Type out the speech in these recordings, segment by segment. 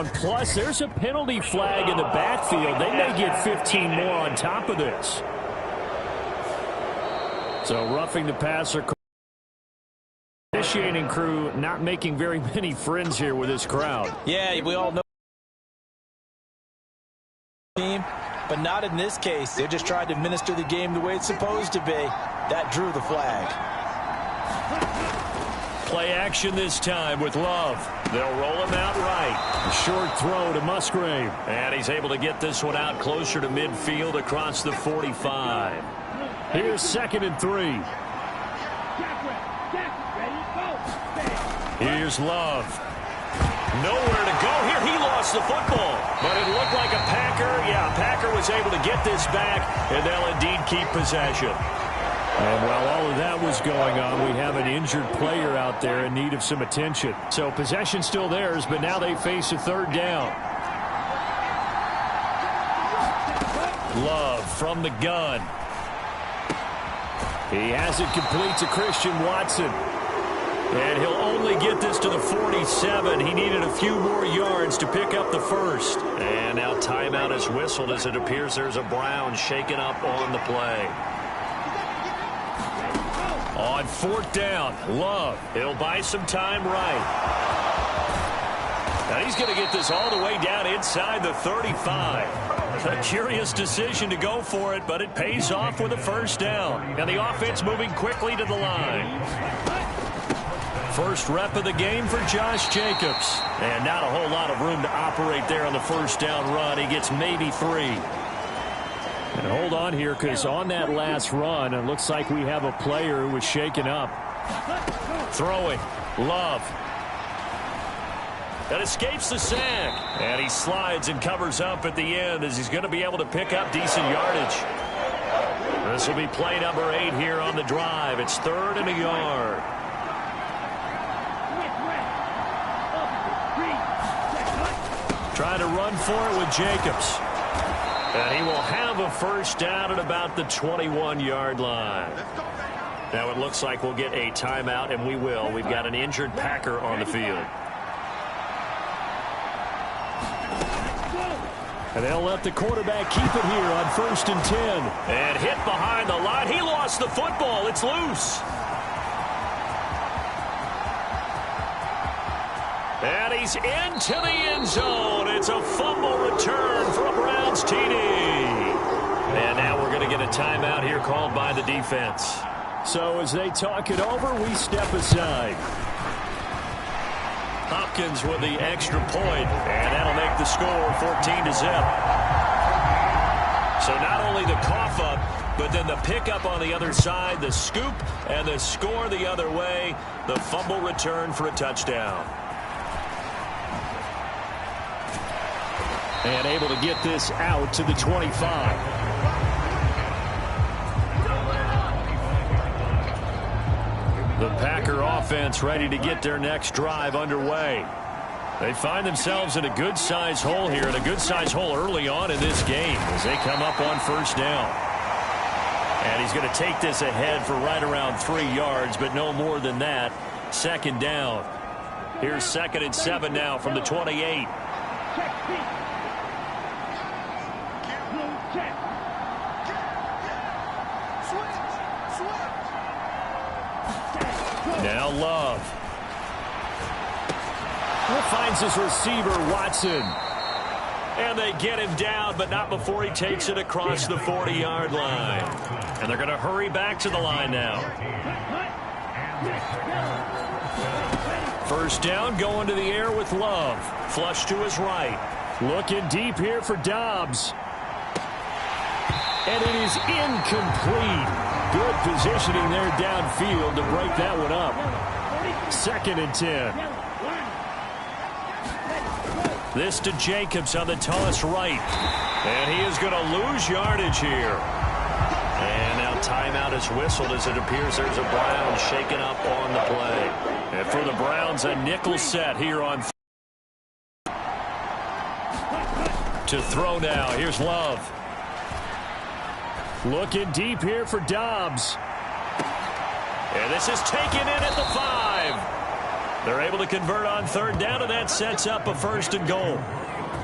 down. Plus, there's a penalty flag in the backfield. They may get 15 more on top of this. So roughing the passer. Officiating crew not making very many friends here with this crowd. Yeah, we all know team, but not in this case. They just tried to administer the game the way it's supposed to be. That drew the flag. Play action this time with Love. They'll roll him out right. A short throw to Musgrave. And he's able to get this one out closer to midfield across the 45. Here's 2nd and 3. Here's Love. Nowhere to go here. He lost the football. But it looked like a Packer. Yeah, Packer was able to get this back, and they'll indeed keep possession. And while all of that was going on, we have an injured player out there in need of some attention. So possession still theirs, but now they face a 3rd down. Love from the gun. He has it complete to Christian Watson. And he'll only get this to the 47. He needed a few more yards to pick up the first. And now timeout is whistled as it appears there's a Brown shaken up on the play. On 4th down, Love. He'll buy some time right. Now he's going to get this all the way down inside the 35. A curious decision to go for it, but it pays off with a 1st down. And the offense moving quickly to the line. First rep of the game for Josh Jacobs. And not a whole lot of room to operate there on the 1st down run. He gets maybe 3. And hold on here, because on that last run, it looks like we have a player who was shaken up. Throwing. Love. That escapes the sack. And he slides and covers up at the end as he's going to be able to pick up decent yardage. This will be play number 8 here on the drive. It's 3rd and a yard. Trying to run for it with Jacobs. And he will have a 1st down at about the 21-yard line. Now it looks like we'll get a timeout, and we will. We've got an injured Packer on the field. And they'll let the quarterback keep it here on 1st and 10. And hit behind the line. He lost the football. It's loose. And he's into the end zone. It's a fumble return for a Browns TD. And now we're going to get a timeout here called by the defense. So as they talk it over, we step aside. Hopkins with the extra point, and that'll make the score 14-0. So not only the cough up, but then the pickup on the other side, the scoop, and the score the other way. The fumble return for a touchdown. And able to get this out to the 25. The Packer offense ready to get their next drive underway. They find themselves in a good-sized hole here, and a good-sized hole early on in this game as they come up on 1st down. And he's going to take this ahead for right around 3 yards, but no more than that. 2nd down. Here's 2nd and 7 now from the 28. Now Love. He finds his receiver, Watson. And they get him down, but not before he takes it across the 40-yard line. And they're going to hurry back to the line now. 1st down, going to the air with Love. Flush to his right. Looking deep here for Dobbs. And it is incomplete. Good positioning there downfield to break that one up. 2nd and 10. This to Jacobs on the toss right. And he is going to lose yardage here. And now timeout is whistled as it appears there's a Brown shaken up on the play. And for the Browns, a nickel set here on. To throw now. Here's Love. Looking deep here for Dobbs. And this is taken in at the 5. They're able to convert on third down, and that sets up a first and goal.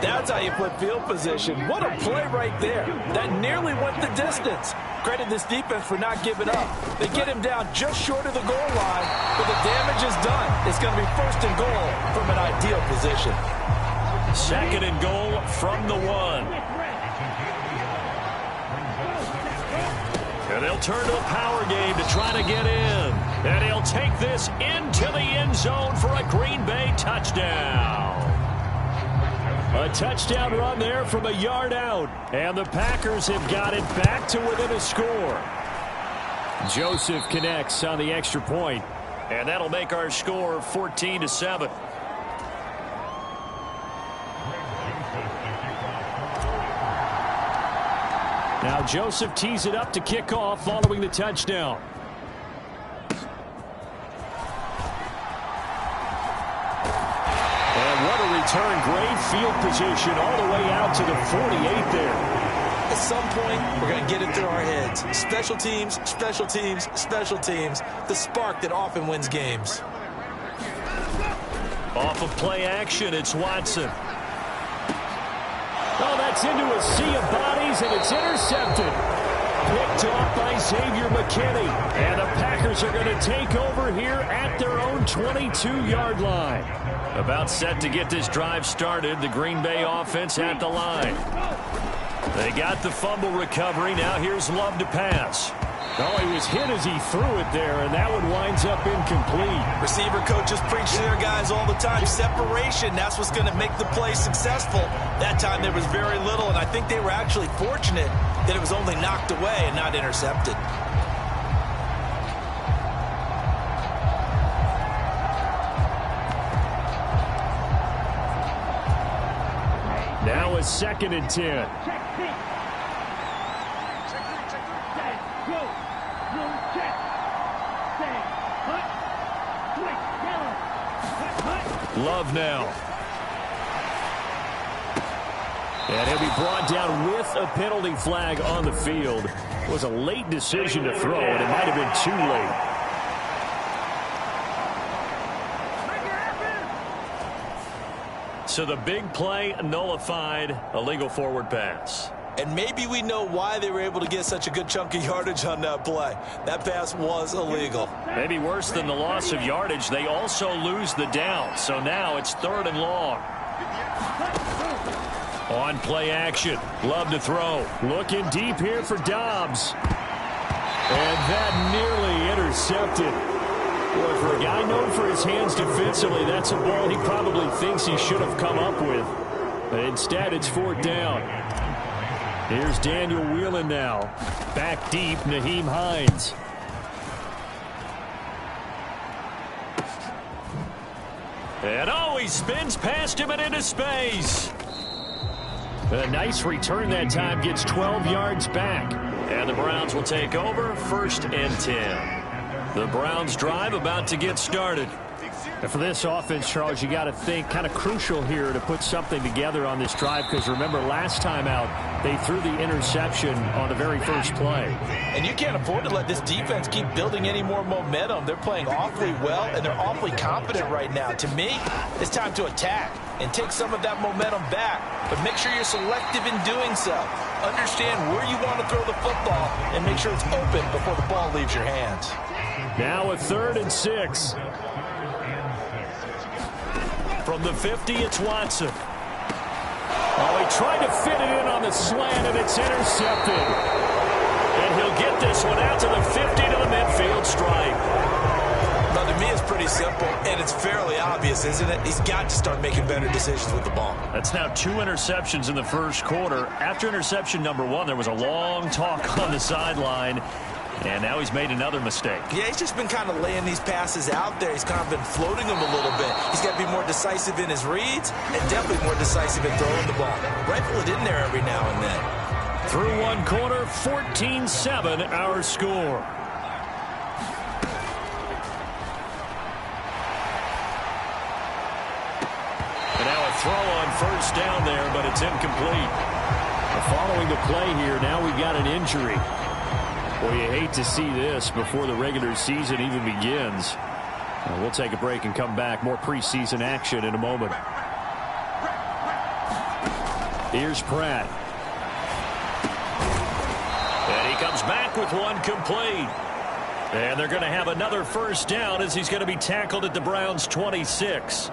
That's how you put field position. What a play right there. That nearly went the distance. Credit this defense for not giving up. They get him down just short of the goal line, but the damage is done. It's going to be first and goal from an ideal position. Second and goal from the 1. And they'll turn to a power game to try to get in. And he'll take this into the end zone for a Green Bay touchdown. A touchdown run there from a yard out. And the Packers have got it back to within a score. Joseph connects on the extra point. And that'll make our score 14-7. Now Joseph tees it up to kick off following the touchdown. And what a return. Great field position all the way out to the 48 there. At some point, we're going to get it through our heads. Special teams, special teams, special teams. The spark that often wins games. Off of play action, it's Watson. Oh, that's into a sea of bodies, and it's intercepted. Picked off by Xavier McKinney. And the Packers are going to take over here at their own 22-yard line. About set to get this drive started. The Green Bay offense at the line. They got the fumble recovery. Now here's Love to pass. Oh, he was hit as he threw it there, and that one winds up incomplete. Receiver coaches preach to their guys all the time. Separation, that's what's going to make the play successful. That time there was very little, and I think they were actually fortunate that it was only knocked away and not intercepted. Now a 2nd and 10. Love now. And he'll be brought down with a penalty flag on the field. It was a late decision to throw, and it might have been too late. So the big play nullified, a legal forward pass. And maybe we know why they were able to get such a good chunk of yardage on that play. That pass was illegal. Maybe worse than the loss of yardage, they also lose the down. So now it's 3rd and long. On play action. Love to throw. Looking deep here for Dobbs. And that nearly intercepted. Boy, for a guy known for his hands defensively, that's a ball he probably thinks he should have come up with. But instead, it's 4th down. Here's Daniel Whelan now. Back deep, Nyheim Hines. And oh, he spins past him and into space. A nice return that time, gets 12 yards back. And the Browns will take over, 1st and 10. The Browns drive about to get started. And for this offense, Charles, you got to think kind of crucial here to put something together on this drive, because remember last time out they threw the interception on the very first play. And you can't afford to let this defense keep building any more momentum. They're playing awfully well, and they're awfully confident right now. To me, it's time to attack and take some of that momentum back, but make sure you're selective in doing so. Understand where you want to throw the football and make sure it's open before the ball leaves your hands. Now a 3rd and 6. From the 50, it's Watson. Oh, he tried to fit it in on the slant, and it's intercepted. And he'll get this one out to the 50 to the midfield stripe. Now, to me, it's pretty simple, and it's fairly obvious, isn't it? He's got to start making better decisions with the ball. That's now 2 interceptions in the first quarter. After interception number 1, there was a long talk on the sideline. And now he's made another mistake. Yeah, he's just been kind of laying these passes out there. He's kind of been floating them a little bit. He's got to be more decisive in his reads and definitely more decisive in throwing the ball. Rifle it in there every now and then. Through one quarter, 14-7 our score. And now a throw on first down there, but it's incomplete. Following the play here, now we've got an injury. Well, you hate to see this before the regular season even begins. We'll take a break and come back. More preseason action in a moment. Here's Pratt. And he comes back with one complete. And they're going to have another first down as he's going to be tackled at the Browns' 26.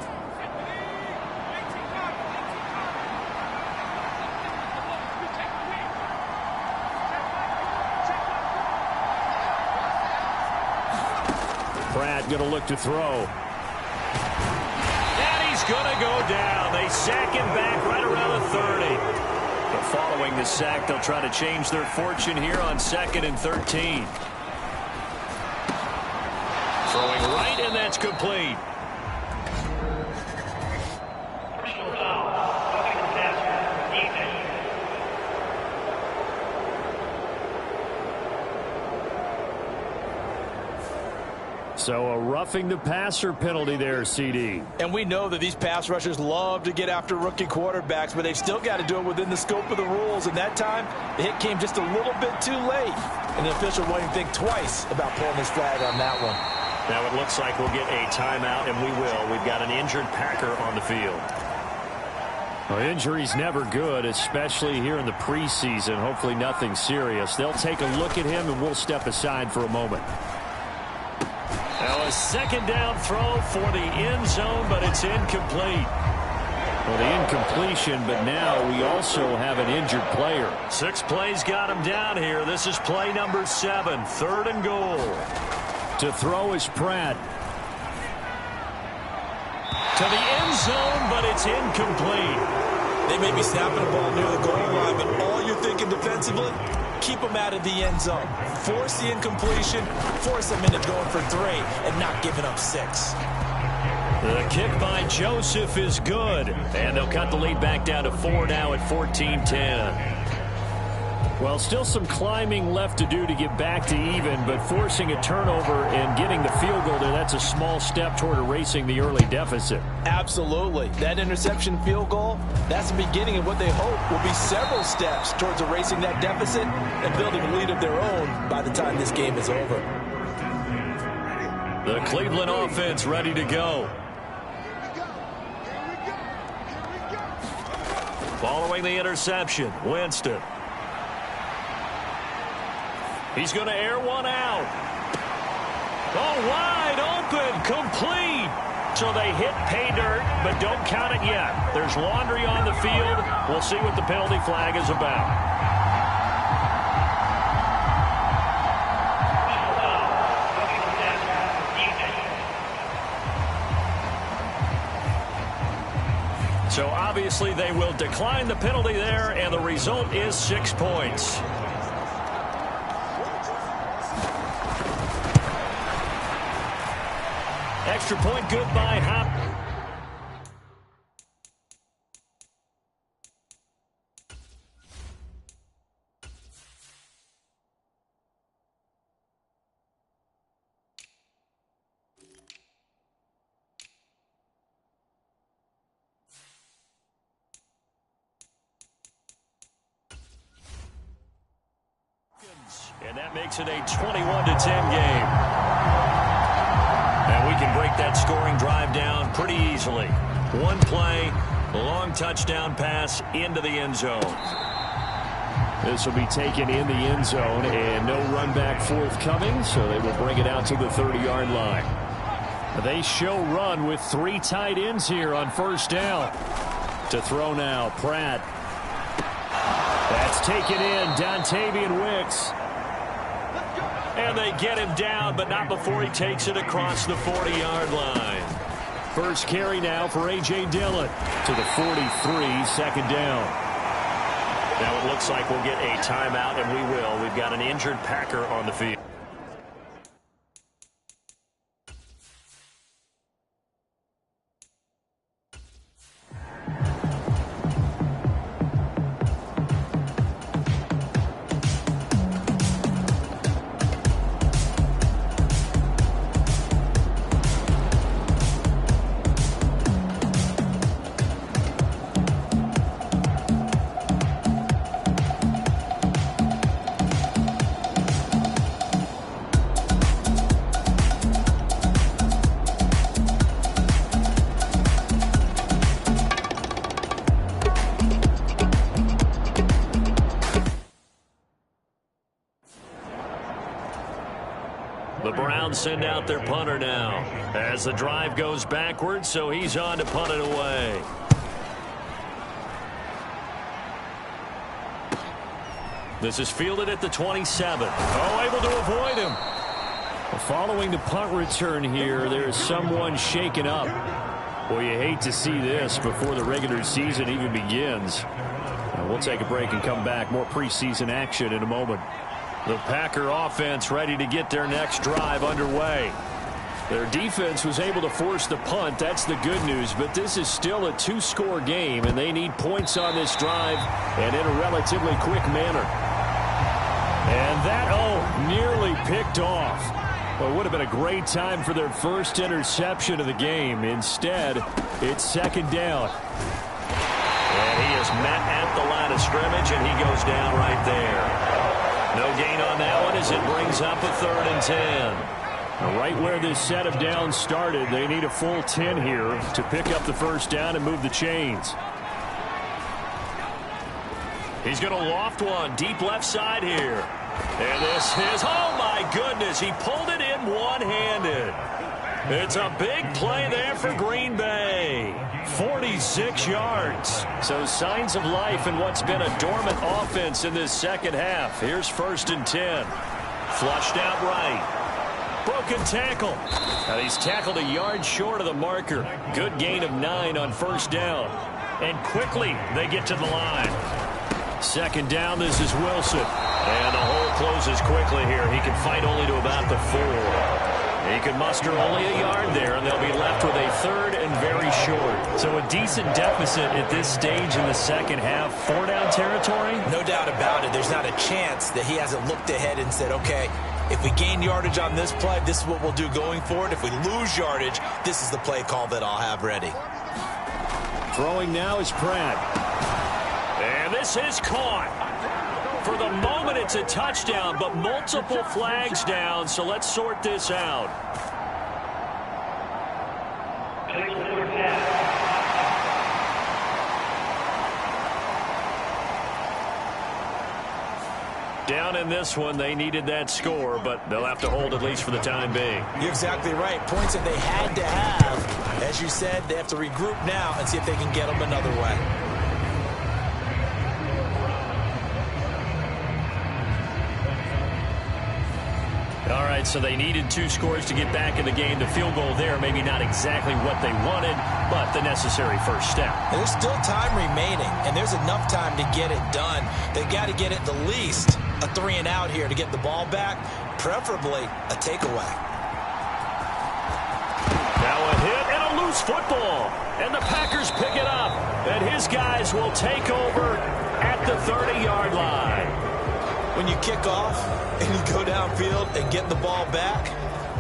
Pratt going to look to throw. And he's going to go down. They sack him back right around the 30. But following the sack, they'll try to change their fortune here on 2nd and 13. Throwing right, and that's complete. So a roughing the passer penalty there, CD. And we know that these pass rushers love to get after rookie quarterbacks, but they've still got to do it within the scope of the rules. And that time, the hit came just a little bit too late. And the official won't even think twice about pulling his flag on that one. Now it looks like we'll get a timeout, and we will. We've got an injured Packer on the field. Well, injury's never good, especially here in the preseason. Hopefully nothing serious. They'll take a look at him, and we'll step aside for a moment. Now a second down throw for the end zone, but it's incomplete. Well, the incompletion, but now we also have an injured player. 6 plays got him down here. This is play number 7, 3rd and goal. To throw is Pratt. To the end zone, but it's incomplete. They may be snapping the ball near the goal line, but all you're thinking defensively, keep them out of the end zone. Force the incompletion, force them into going for 3, and not giving up 6. The kick by Joseph is good, and they'll cut the lead back down to 4 now at 14-10. Well, still some climbing left to do to get back to even, but forcing a turnover and getting the field goal there, that's a small step toward erasing the early deficit. Absolutely. That interception field goal, that's the beginning of what they hope will be several steps towards erasing that deficit and building a lead of their own by the time this game is over. The Cleveland offense ready to go. Following the interception, Winston. He's going to air one out. Oh, wide open, complete. So they hit pay dirt, but don't count it yet. There's laundry on the field. We'll see what the penalty flag is about. So obviously they will decline the penalty there, and the result is 6 points. Extra point good by Hop. And that makes it a 21-10 game. And we can break that scoring drive down pretty easily. One play, long touchdown pass into the end zone. This will be taken in the end zone, and no run back forthcoming, so they will bring it out to the 30-yard line. They show run with 3 tight ends here on first down. To throw now, Pratt. That's taken in, Dontavian Wicks. And they get him down, but not before he takes it across the 40-yard line. First carry now for A.J. Dillon to the 43, second down. Now it looks like we'll get a timeout, and we will. We've got an injured Packer on the field. down, send out their punter now. As the drive goes backwards, so he's on to punt it away. This is fielded at the 27. Oh, able to avoid him. Well, following the punt return here, there is someone shaken up. Well, you hate to see this before the regular season even begins. We'll take a break and come back. More preseason action in a moment. The Packer offense ready to get their next drive underway. Their defense was able to force the punt. That's the good news. But this is still a two-score game, and they need points on this drive and in a relatively quick manner. And that, nearly picked off. Well, it would have been a great time for their first interception of the game. Instead, it's second down. And he is met at the line of scrimmage, and he goes down right there. No gain on that one as it brings up a 3rd and 10. Right where this set of downs started, they need a full 10 here to pick up the first down and move the chains. He's going to loft one deep left side here. And this is, oh my goodness, he pulled it in one-handed. It's a big play there for Green Bay. 46 yards. So signs of life in what's been a dormant offense in this second half. Here's 1st and 10. Flushed out right. Broken tackle. And he's tackled a yard short of the marker. Good gain of 9 on 1st down. And quickly they get to the line. 2nd down, this is Wilson. And the hole closes quickly here. He can fight only to about the 4. He can muster only a yard there, and they'll be left with a 3rd and very short. So a decent deficit at this stage in the second half. 4-down territory? No doubt about it. There's not a chance that he hasn't looked ahead and said, okay, if we gain yardage on this play, this is what we'll do going forward. If we lose yardage, this is the play call that I'll have ready. Throwing now is Pratt. And this is caught. For the moment, it's a touchdown, but multiple flags down, so let's sort this out. Down in this one, they needed that score, but they'll have to hold at least for the time being. You're exactly right. Points that they had to have. As you said, they have to regroup now and see if they can get them another way. All right, so they needed 2 scores to get back in the game. The field goal there, maybe not exactly what they wanted, but the necessary first step. There's still time remaining, and there's enough time to get it done. They've got to get at the least a 3-and-out here to get the ball back, preferably a takeaway. Now a hit and a loose football, and the Packers pick it up, and his guys will take over at the 30-yard line. When you kick off and you go downfield and get the ball back,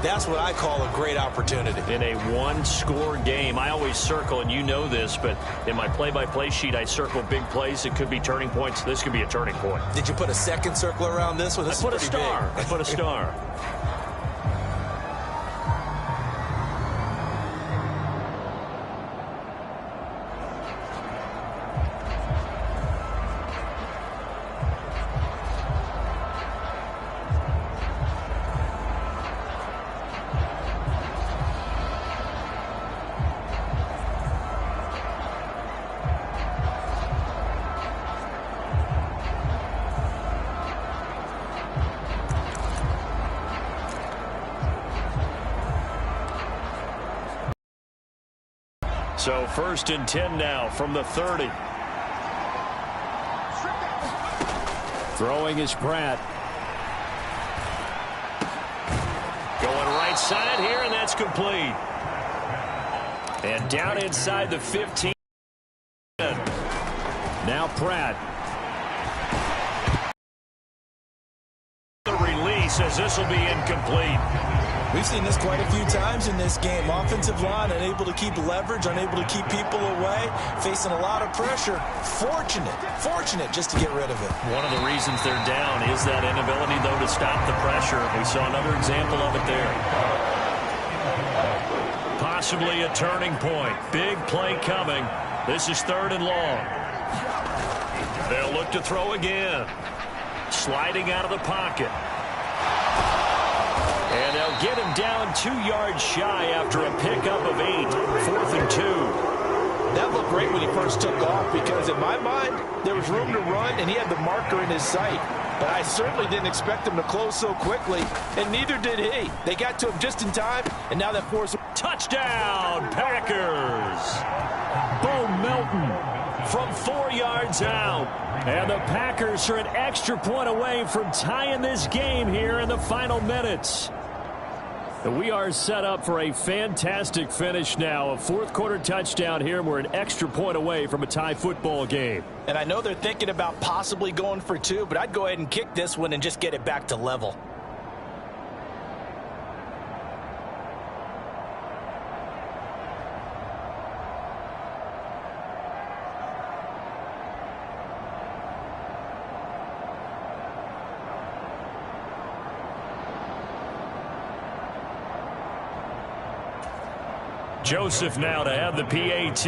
that's what I call a great opportunity. In a one-score game, I always circle, and you know this, but in my play-by-play sheet, I circle big plays. It could be turning points. This could be a turning point. Did you put a second circle around this one? This I put a star. I put a star. So 1st and 10 now from the 30. Throwing is Pratt. Going right side here, and that's complete. And down inside the 15. Now Pratt. The release as this will be incomplete. We've seen this quite a few times in this game. Offensive line unable to keep leverage, unable to keep people away, facing a lot of pressure. Fortunate just to get rid of it. One of the reasons they're down is that inability, though, to stop the pressure. We saw another example of it there. Possibly a turning point. Big play coming. This is 3rd and long. They'll look to throw again. Sliding out of the pocket. And they'll get him down 2 yards shy after a pickup of 8. 4th and 2. That looked great when he first took off because in my mind, there was room to run and he had the marker in his sight. But I certainly didn't expect him to close so quickly, and neither did he. They got to him just in time, and now that force... Touchdown, Packers! Bo Melton from 4 yards out. And the Packers are an extra point away from tying this game here in the final minutes. We are set up for a fantastic finish now. A fourth-quarter touchdown here, and we're an extra point away from a tie football game. And I know they're thinking about possibly going for 2, but I'd go ahead and kick this one and just get it back to level. Joseph now to have the PAT.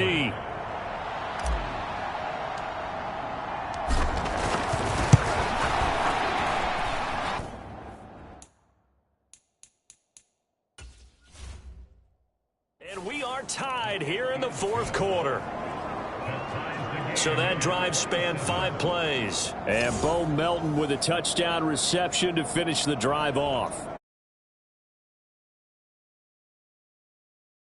And we are tied here in the fourth quarter. So that drive spanned 5 plays. And Bo Melton with a touchdown reception to finish the drive off.